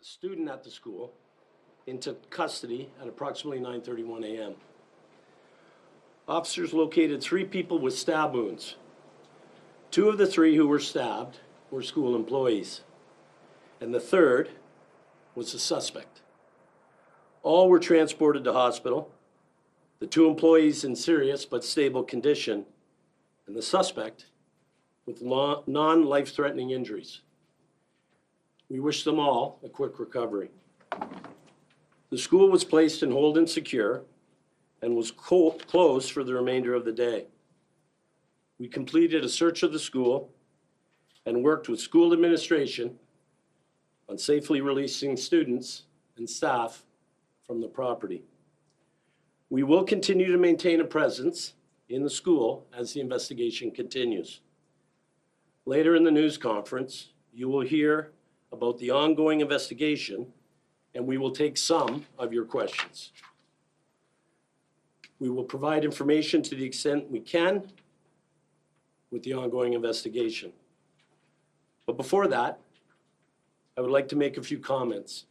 a student at the school into custody at approximately 9:31 a.m. Officers located 3 people with stab wounds. 2 of the 3 who were stabbed were school employees, and the third was a suspect. All were transported to hospital, the 2 employees in serious but stable condition, and the suspect with non-life-threatening injuries. We wish them all a quick recovery. The school was placed in hold and secure and was closed for the remainder of the day. We completed a search of the school and worked with school administration on safely releasing students and staff from the property. We will continue to maintain a presence in the school as the investigation continues. Later in the news conference, you will hear about the ongoing investigation, and we will take some of your questions. We will provide information to the extent we can with the ongoing investigation. But before that, I would like to make a few comments.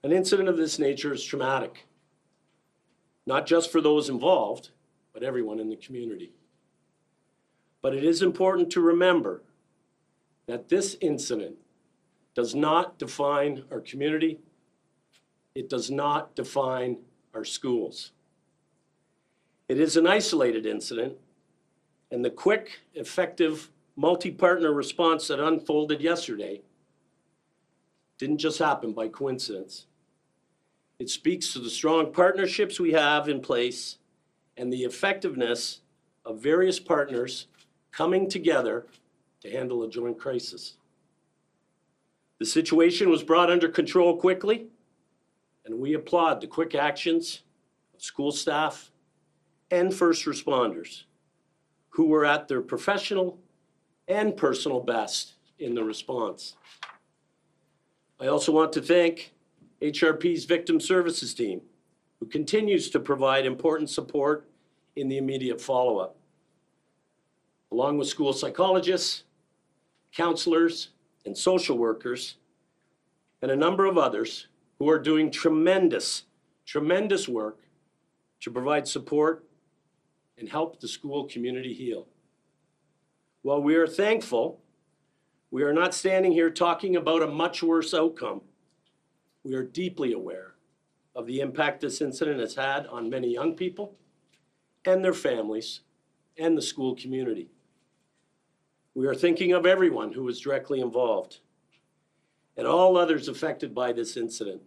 An incident of this nature is traumatic, not just for those involved, but everyone in the community. But it is important to remember that this incident does not define our community. It does not define our schools. It is an isolated incident, and the quick, effective, multi-partner response that unfolded yesterday didn't just happen by coincidence. It speaks to the strong partnerships we have in place and the effectiveness of various partners coming together to handle a joint crisis. The situation was brought under control quickly, and we applaud the quick actions of school staff and first responders who were at their professional and personal best in the response. I also want to thank HRP's Victim Services team, who continues to provide important support in the immediate follow-up, along with school psychologists, counselors, and social workers, and a number of others who are doing tremendous work to provide support and help the school community heal. While we are thankful, we are not standing here talking about a much worse outcome. We are deeply aware of the impact this incident has had on many young people and their families and the school community. We are thinking of everyone who was directly involved and all others affected by this incident.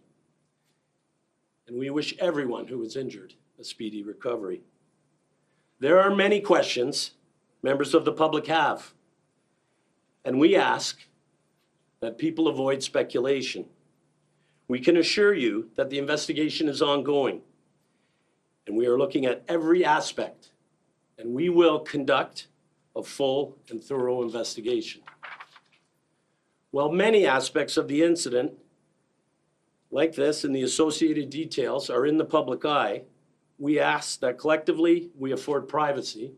And we wish everyone who was injured a speedy recovery. There are many questions members of the public have, and we ask that people avoid speculation. We can assure you that the investigation is ongoing, and we are looking at every aspect, and we will conduct a full and thorough investigation. While many aspects of the incident, like this and the associated details, are in the public eye, we ask that collectively we afford privacy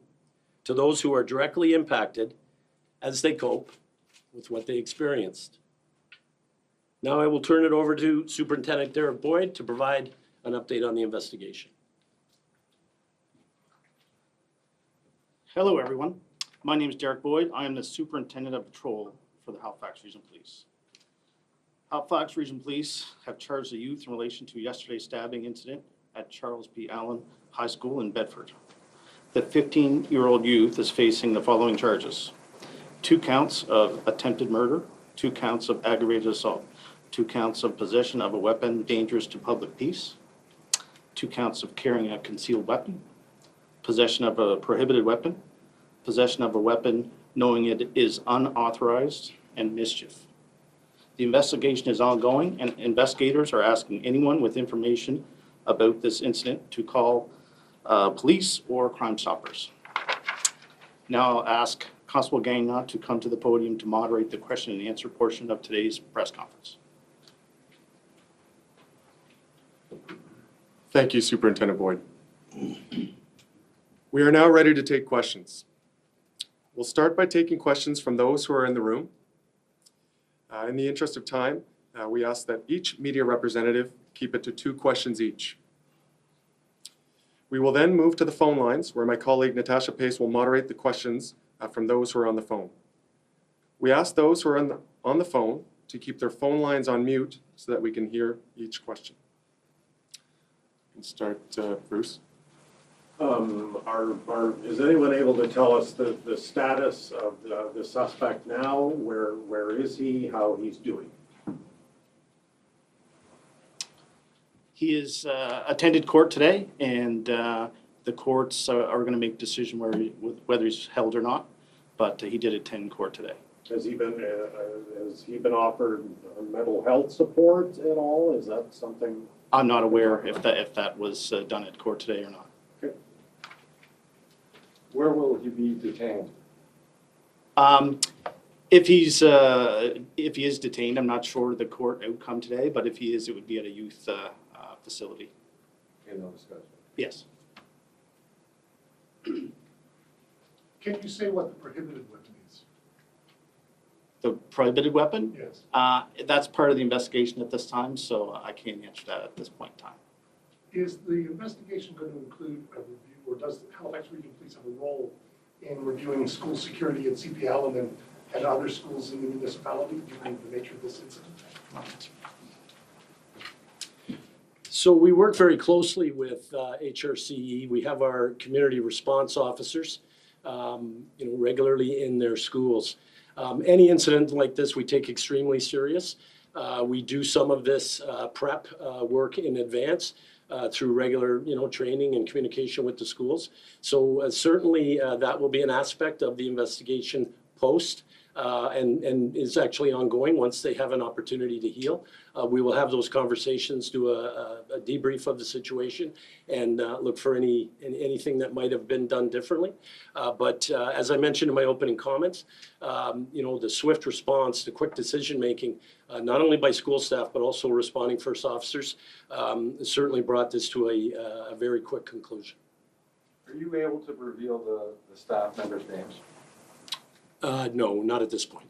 to those who are directly impacted as they cope with what they experienced. Now I will turn it over to Superintendent Derek Boyd to provide an update on the investigation. Hello, everyone. My name is Derek Boyd. I am the Superintendent of Patrol for the Halifax Region Police. Halifax Region Police have charged the youth in relation to yesterday's stabbing incident at Charles P. Allen High School in Bedford. The 15-year-old youth is facing the following charges: 2 counts of attempted murder, 2 counts of aggravated assault, 2 counts of possession of a weapon dangerous to public peace, 2 counts of carrying a concealed weapon, possession of a prohibited weapon, possession of a weapon knowing it is unauthorized, and mischief. The investigation is ongoing, and investigators are asking anyone with information about this incident to call police or Crime Stoppers. Now I'll ask Constable Gagnon to come to the podium to moderate the question and answer portion of today's press conference. Thank you, Superintendent Boyd. We are now ready to take questions. We'll start by taking questions from those who are in the room. In the interest of time, we ask that each media representative keep it to 2 questions each. We will then move to the phone lines, where my colleague Natasha Pace will moderate the questions from those who are on the phone. We ask those who are on the phone to keep their phone lines on mute so that we can hear each question. Let's start, Bruce. Is anyone able to tell us the status of the suspect now? Where is he? How he's doing? He is attended court today, and the courts are going to make a decision whether he's held or not. But he did attend court today. Has he been offered mental health support at all? Is that something? I'm not aware if that was done at court today or not. Okay. Where will he be detained? If he is detained, I'm not sure the court outcome today, but if he is, it would be at a youth facility. In Nova Scotia. Yes. Can you say what the prohibited weapon is? The prohibited weapon? Yes. That's part of the investigation at this time, so I can't answer that at this point in time. Is the investigation going to include a review, or does the Halifax Regional Police have a role in reviewing school security at CPL and then at other schools in the municipality, given the nature of this incident? So we work very closely with HRCE. We have our community response officers, regularly in their schools. Any incident like this, we take extremely serious. We do some of this prep work in advance through regular, training and communication with the schools. So certainly that will be an aspect of the investigation post. And is actually ongoing once they have an opportunity to heal. We will have those conversations, do a debrief of the situation, and look for anything that might have been done differently. But as I mentioned in my opening comments, the swift response, the quick decision making, not only by school staff but also responding first officers, certainly brought this to a very quick conclusion. Are you able to reveal the staff members' names? No, not at this point.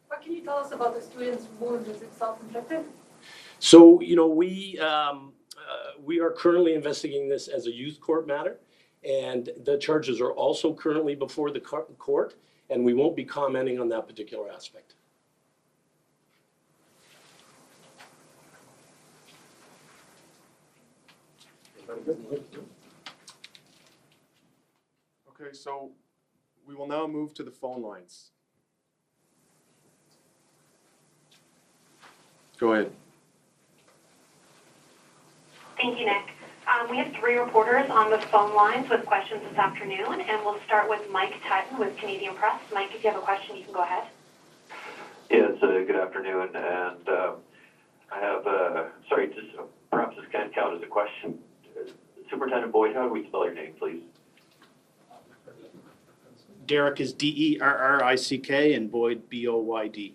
What can you tell us about the student's wound? Is it self-inflicted? So, we are currently investigating this as a youth court matter, and the charges are also currently before the court, and we won't be commenting on that particular aspect. Okay, so we will now move to the phone lines. Go ahead. Thank you, Nick. We have 3 reporters on the phone lines with questions this afternoon, and we'll start with Mike Tutton with Canadian Press. Mike, if you have a question, you can go ahead. Yes, good afternoon, and I have, perhaps this can count as a question. Superintendent Boyd, how do we spell your name, please? Derrick is D-E-R-R-I-C-K and Boyd, B-O-Y-D.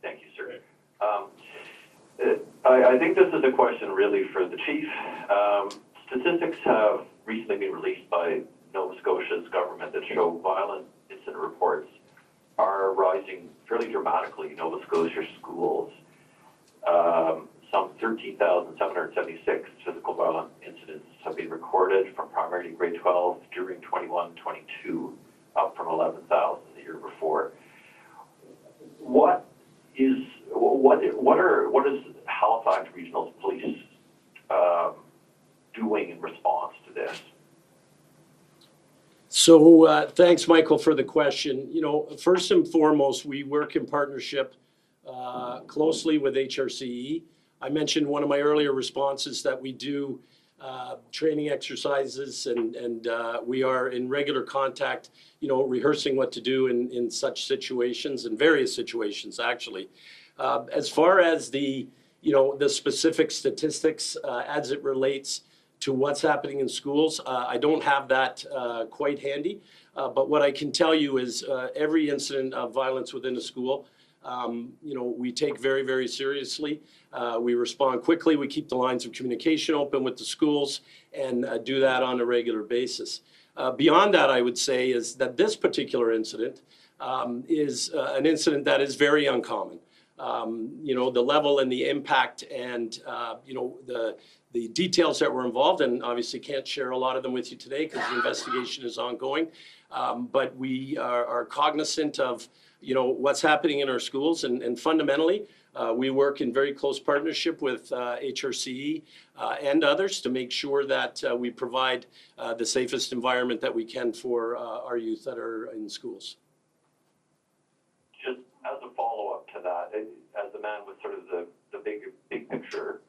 Thank you, sir. I think this is a question really for the chief. Statistics have recently been released by Nova Scotia's government that show violent incident reports are rising fairly dramatically in Nova Scotia schools. Some 13,776 physical violent incidents have been recorded from primary to grade 12 during 21-22, up from 11,000 the year before. What is Halifax Regional Police doing in response to this? So thanks, Michael, for the question. First and foremost, we work in partnership closely with HRCE. I mentioned one of my earlier responses that we do training exercises, and we are in regular contact, rehearsing what to do in such situations, in various situations, actually. As far as the specific statistics as it relates to what's happening in schools, I don't have that quite handy. But what I can tell you is every incident of violence within a school, we take very, very seriously. We respond quickly. We keep the lines of communication open with the schools and do that on a regular basis. Beyond that, I would say is that this particular incident is an incident that is very uncommon. You know, the level and the impact and, you know, the details that were involved, and obviously can't share a lot of them with you today because the investigation is ongoing. But we are cognizant of, you know, what's happening in our schools, and fundamentally, we work in very close partnership with HRCE and others to make sure that we provide the safest environment that we can for our youth that are in schools. Just as a follow-up to that, as the man with sort of the big picture,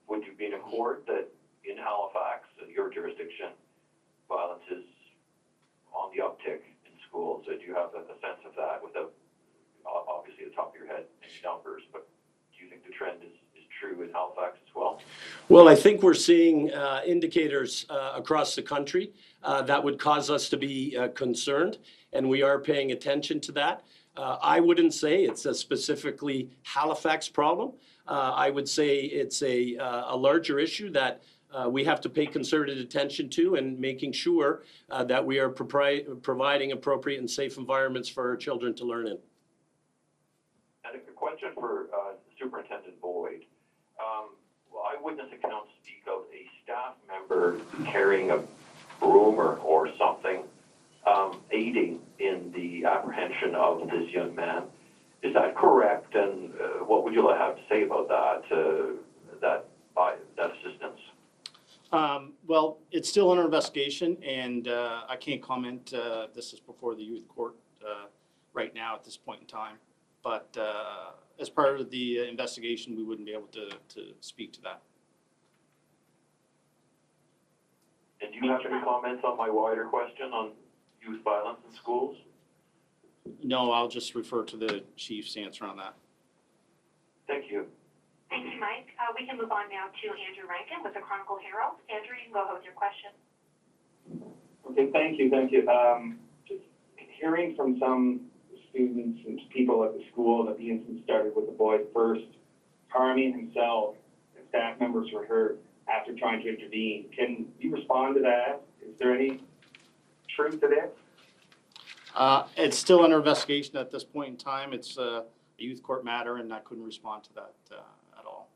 would you be in accord that in Halifax, your jurisdiction, violence is on the uptick in schools? Do you have a sense of that without obviously the top of your head any numbers, but do you think the trend is true in Halifax as well? Well, I think we're seeing indicators across the country that would cause us to be concerned, and we are paying attention to that. I wouldn't say it's a specifically Halifax problem. I would say it's a larger issue that we have to pay concerted attention to, and making sure that we are providing appropriate and safe environments for our children to learn in. And a question for Superintendent Boyd. Eyewitness accounts speak of a staff member carrying a broom or something, aiding in the apprehension of this young man. Is that correct? And what would you have to say about that assistance? Well, it's still under investigation, and I can't comment. This is before the youth court right now at this point in time. But as part of the investigation, we wouldn't be able to speak to that. And do you have any comments on my wider question on youth violence in schools? No, I'll just refer to the chief's answer on that. Thank you. Thank you, Mike. We can move on now to Andrew Rankin with the Chronicle Herald. Andrew, you can go ahead with your question. Okay, thank you. Just hearing from some students and people at the school that the incident started with the boy first harming himself, and staff members were hurt after trying to intervene. Can you respond to that? Is there any truth to this? It's still under investigation at this point in time. It's a youth court matter, and I couldn't respond to that at all.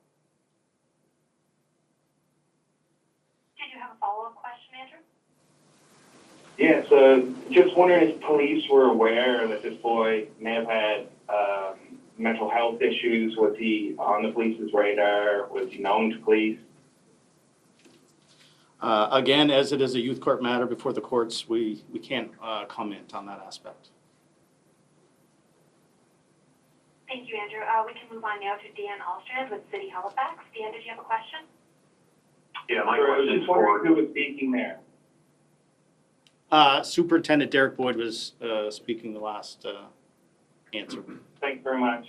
Did you have a follow-up question, Andrew? Yes, just wondering if police were aware that this boy may have had mental health issues. Was he on the police's radar? Was he known to police? Again, as it is a youth court matter before the courts, we can't comment on that aspect. Thank you, Andrew. We can move on now to Dan Alstrand with City Halifax. Dan, did you have a question? Yeah, my I was question is just wondering for who was speaking there. Superintendent Derek Boyd was speaking the last answer. Thanks very much.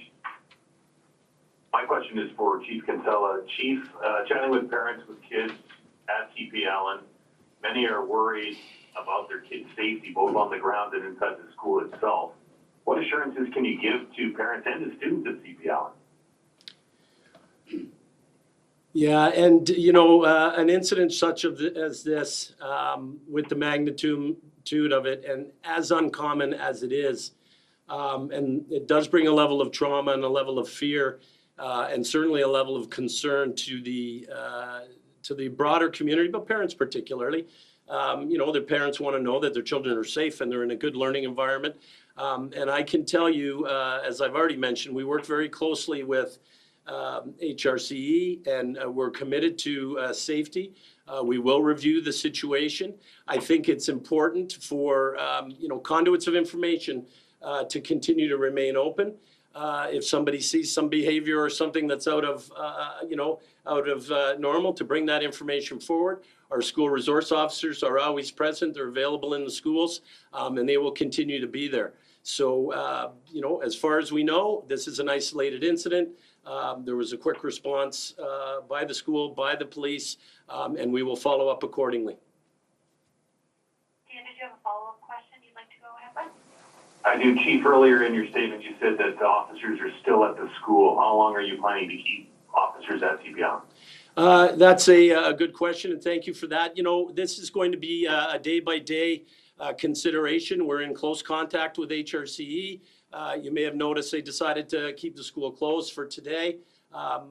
My question is for Chief Kinsella. Chief, chatting with parents with kids at CP Allen, many are worried about their kids' safety, both on the ground and inside the school itself. What assurances can you give to parents and the students at CP Allen? Yeah, and you know, an incident such as this, with the magnitude of it, and as uncommon as it is, and it does bring a level of trauma and a level of fear, and certainly a level of concern to the broader community, but parents particularly. You know, their parents want to know that their children are safe and they're in a good learning environment. And I can tell you, as I've already mentioned, we work very closely with HRCE, and we're committed to safety. We will review the situation. I think it's important for you know, conduits of information to continue to remain open. If somebody sees some behavior or something that's out of you know, out of normal, to bring that information forward. Our school resource officers are always present. They're available in the schools, and they will continue to be there. So you know, as far as we know, this is an isolated incident. There was a quick response by the school, by the police, and we will follow up accordingly. Dan, did you have a follow-up question you'd like to go ahead with? I do. Chief, earlier in your statement, you said that the officers are still at the school. How long are you planning to keep officers at CP Allen? That's a good question, and thank you for that. You know, this is going to be a day-by-day consideration. We're in close contact with HRCE. You may have noticed they decided to keep the school closed for today.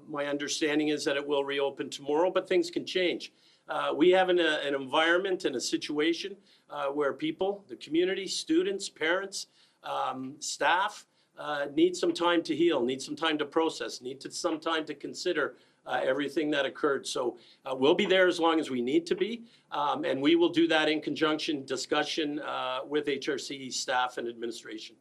My understanding is that it will reopen tomorrow, but things can change. We have an environment and a situation where people, the community, students, parents, staff, need some time to heal, need some time to process, some time to consider everything that occurred. So we'll be there as long as we need to be, and we will do that in conjunction discussion with HRCE staff and administration.